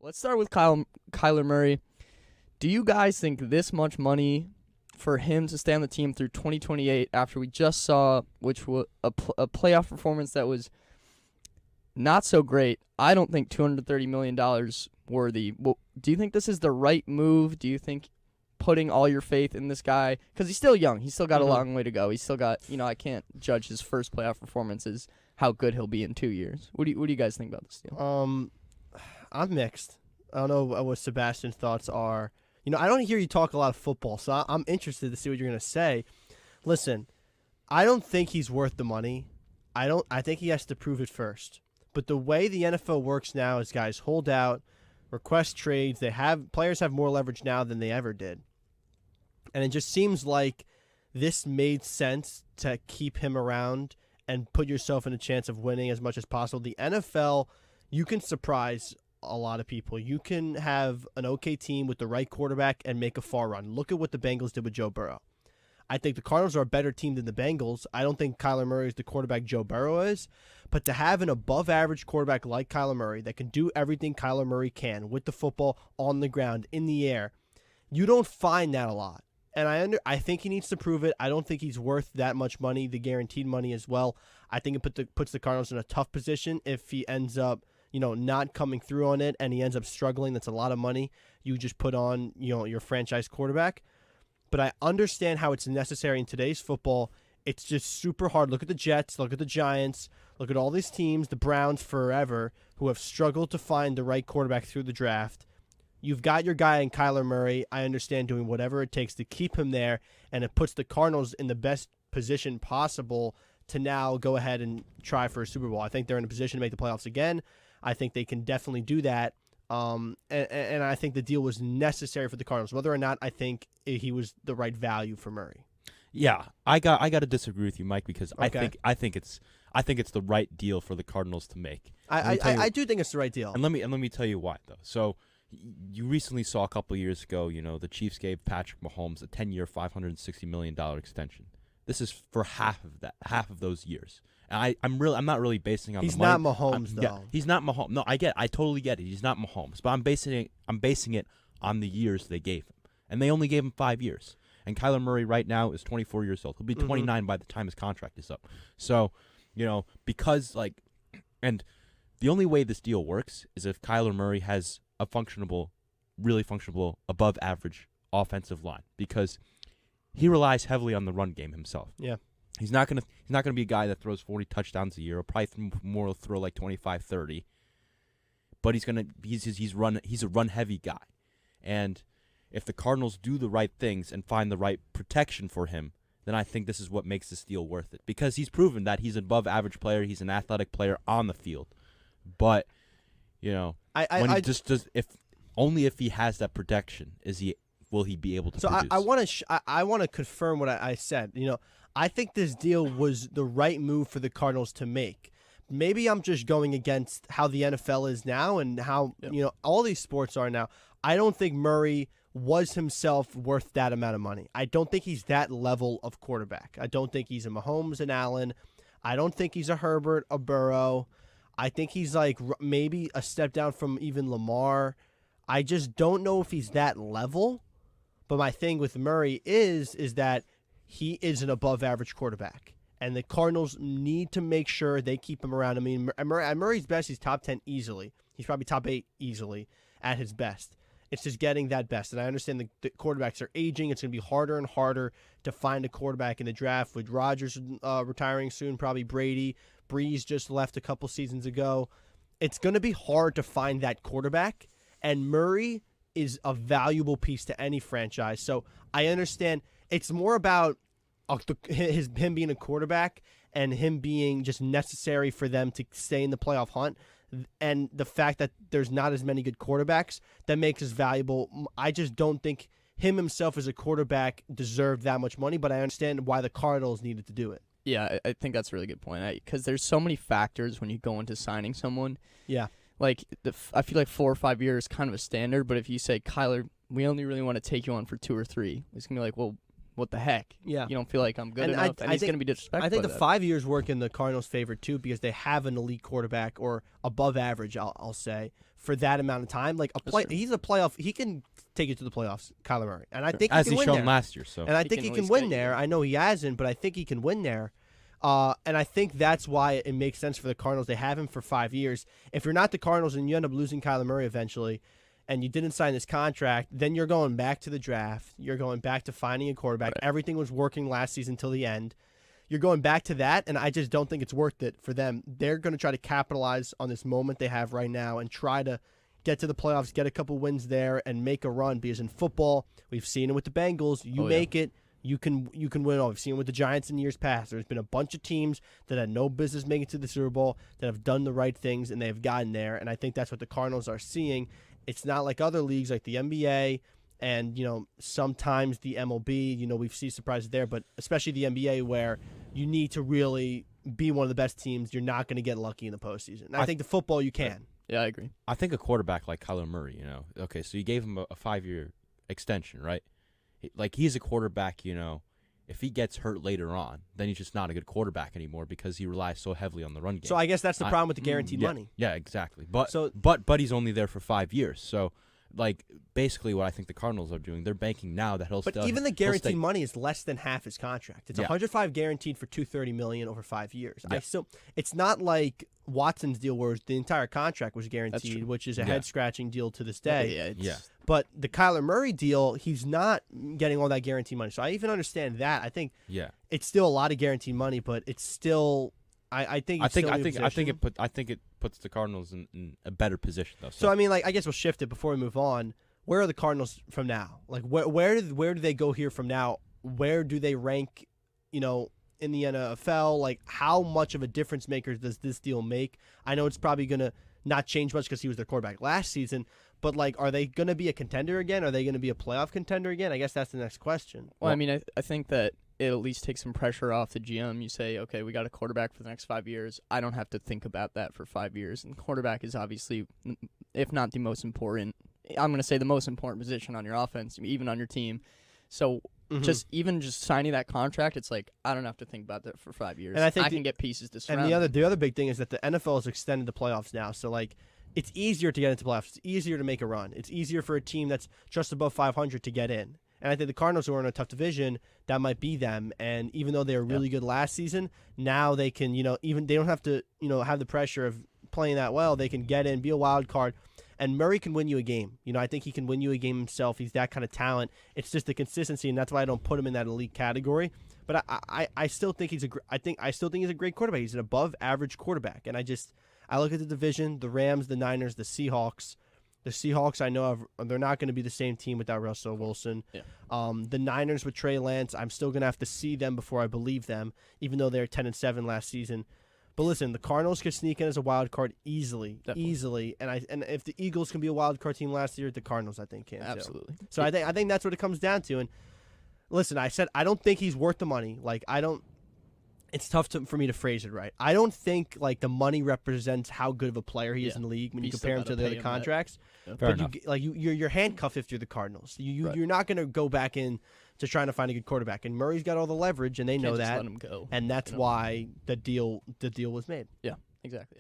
Let's start with Kyler Murray. Do you guys think this much money for him to stay on the team through 2028 after we just saw, which was a playoff performance that was not so great? I don't think $230 million worthy. Well, do you think this is the right move? Do you think putting all your faith in this guy, because he's still young, he's still got a long way to go. He's still got, I can't judge his first playoff performances, how good he'll be in 2 years. What do you guys think about this deal? I'm mixed. I don't know what Sebastian's thoughts are. I don't hear you talk a lot of football, so I'm interested to see what you're going to say. Listen, I don't think he's worth the money. I think he has to prove it first. But the way the NFL works now is guys hold out, request trades. Players have more leverage now than they ever did. And it just seems like this made sense to keep him around and put yourself in a chance of winning as much as possible. The NFL, you can surprise a lot of people. You can have an okay team with the right quarterback and make a far run. Look at what the Bengals did with Joe Burrow. I think the Cardinals are a better team than the Bengals. I don't think Kyler Murray is the quarterback Joe Burrow is. But to have an above-average quarterback like Kyler Murray that can do everything Kyler Murray can with the football on the ground, in the air, you don't find that a lot. And I think he needs to prove it. I don't think he's worth that much money, the guaranteed money as well. I think it puts the Cardinals in a tough position if he ends up not coming through on it and he ends up struggling. That's a lot of money you just put on, your franchise quarterback. But I understand how it's necessary in today's football. It's just super hard. Look at the Jets. Look at the Giants. Look at all these teams, the Browns forever, who have struggled to find the right quarterback through the draft. You've got your guy in Kyler Murray. I understand doing whatever it takes to keep him there, and it puts the Cardinals in the best position possible to now go ahead and try for a Super Bowl. I think they're in a position to make the playoffs again. I think they can definitely do that. And I think the deal was necessary for the Cardinals. Whether or not I think he was the right value for Murray. Yeah, I got to disagree with you, Mike, because okay. I think it's the right deal for the Cardinals to make. I do think it's the right deal. And let me tell you why though. So you recently saw a couple of years ago, the Chiefs gave Patrick Mahomes a 10-year, $560 million extension. This is for half of those years. And I'm not really basing on he's the money. He's not Mahomes though. Yeah, he's not Mahomes. No, I totally get it. He's not Mahomes, but I'm basing it on the years they gave him. And they only gave him 5 years. And Kyler Murray right now is 24 years old. He'll be 29 by the time his contract is up. So, because and the only way this deal works is if Kyler Murray has a really functional above average offensive line, because he relies heavily on the run game himself. Yeah. He's not gonna be a guy that throws 40 touchdowns a year. He'll probably throw like 25, 30. But he's a run heavy guy. And if the Cardinals do the right things and find the right protection for him, then I think this is what makes this deal worth it. Because he's proven that he's an above average player, he's an athletic player on the field. But if he has that protection, will he be able to produce? So I want to confirm what I said. I think this deal was the right move for the Cardinals to make. Maybe I'm just going against how the NFL is now and how all these sports are now. I don't think Murray was himself worth that amount of money. I don't think he's that level of quarterback. I don't think he's a Mahomes and Allen. I don't think he's a Herbert, a Burrow. I think he's like maybe a step down from even Lamar. I just don't know if he's that level. But my thing with Murray is that he is an above-average quarterback. And the Cardinals need to make sure they keep him around. I mean, at Murray's best, he's top 10 easily. He's probably top 8 easily at his best. It's just getting that best. And I understand the quarterbacks are aging. It's going to be harder and harder to find a quarterback in the draft. With Rodgers retiring soon, probably Brady. Breeze just left a couple seasons ago. It's going to be hard to find that quarterback. And Murray is a valuable piece to any franchise. So I understand it's more about him being a quarterback and him being just necessary for them to stay in the playoff hunt, and the fact that there's not as many good quarterbacks that makes us valuable. I just don't think him himself as a quarterback deserved that much money, but I understand why the Cardinals needed to do it. Yeah, I think that's a really good point. Because there's so many factors when you go into signing someone. Yeah. Like, I feel like 4 or 5 years is kind of a standard, but if you say, Kyler, we only really want to take you on for 2 or 3, it's going to be like, well, what the heck? Yeah. You don't feel like I'm good And enough, and he's think- going to be disrespectful. I think by the that. 5 years work in the Cardinals' favor too because they have an elite quarterback or above average, I'll say, for that amount of time. Like he's a playoff. He can take it to the playoffs, Kyler Murray, and I think As he can he's win shown there. last year. So And I He think can he at can least win get there. you. I know he hasn't, but I think he can win there. And I think that's why it makes sense for the Cardinals. They have him for 5 years. If you're not the Cardinals and you end up losing Kyler Murray eventually, and you didn't sign this contract, then you're going back to the draft. You're going back to finding a quarterback. Right. Everything was working last season till the end. You're going back to that, and I just don't think it's worth it for them. They're going to try to capitalize on this moment they have right now and try to get to the playoffs, get a couple wins there, and make a run. Because in football, we've seen it with the Bengals. You make it, you can win it all. We've seen it with the Giants in years past. There's been a bunch of teams that had no business making it to the Super Bowl that have done the right things, and they've gotten there. And I think that's what the Cardinals are seeing. It's not like other leagues like the NBA and, sometimes the MLB. We see surprises there, but especially the NBA where you need to really be one of the best teams. You're not going to get lucky in the postseason. And I think the football you can. Yeah, I agree. I think a quarterback like Kyler Murray, okay, so you gave him a 5-year extension, right? Like he's a quarterback, if he gets hurt later on, then he's just not a good quarterback anymore because he relies so heavily on the run game. So I guess that's the problem with the guaranteed yeah, money. Yeah, exactly. But So- but he's only there for 5 years. So like basically what I think the Cardinals are doing, they're banking now that he'll But still even the he'll stay- guaranteed money is less than half his contract. It's Yeah. 105 guaranteed for $230 million over 5 years. Yeah. It's not like Watson's deal where the entire contract was guaranteed, true. which is a Yeah. head scratching deal to this day. Yeah, Yeah. But the Kyler Murray deal, he's not getting all that guaranteed money. So I even understand that. I think Yeah. it's still a lot of guaranteed money, but it's still. I think I it's think still I in a think I think position. it puts the Cardinals in a better position though. So I mean, I guess we'll shift it before we move on. Where are the Cardinals from now? Like where do they go here from now? Where do they rank? In the NFL, like how much of a difference maker does this deal make? I know it's probably gonna not change much because he was their quarterback last season, but like, are they gonna be a contender again? Are they gonna be a playoff contender again? I guess that's the next question. Well, I mean, I think that it at least takes some pressure off the GM. You say, okay, we got a quarterback for the next 5 years. I don't have to think about that for 5 years. And quarterback is obviously, if not the most important, I'm going to say the most important position on your offense, even on your team. So just signing that contract, it's like I don't have to think about that for 5 years. And I think can get pieces to surround. And the other big thing is that the NFL has extended the playoffs now. So like, it's easier to get into playoffs. It's easier to make a run. It's easier for a team that's just above 500 to get in. And I think the Cardinals, who are in a tough division, that might be them. And even though they were really good last season, now they can, even they don't have to, have the pressure of playing that well. They can get in, be a wild card. And Murray can win you a game. I think he can win you a game himself. He's that kind of talent. It's just the consistency, and that's why I don't put him in that elite category. But I still think he's a great quarterback. He's an above average quarterback. And I look at the division: the Rams, the Niners, the Seahawks. The Seahawks, I know they're not going to be the same team without Russell Wilson. Yeah. The Niners with Trey Lance, I'm still going to have to see them before I believe them, even though they're 10-7 last season. But listen, the Cardinals could sneak in as a wild card easily. And if the Eagles can be a wild card team last year, the Cardinals I think can too. Absolutely. So I think that's what it comes down to. And listen, I said I don't think he's worth the money. Like I don't. It's tough for me to phrase it right. I don't think like the money represents how good of a player he is in the league when you compare him to the other contracts. Fair But enough. you're handcuffed if you're the Cardinals. Right. You're not going to go back in to trying to find a good quarterback. And Murray's got all the leverage, and they know Can't just that. let him go. And that's why the deal was made. Yeah, exactly.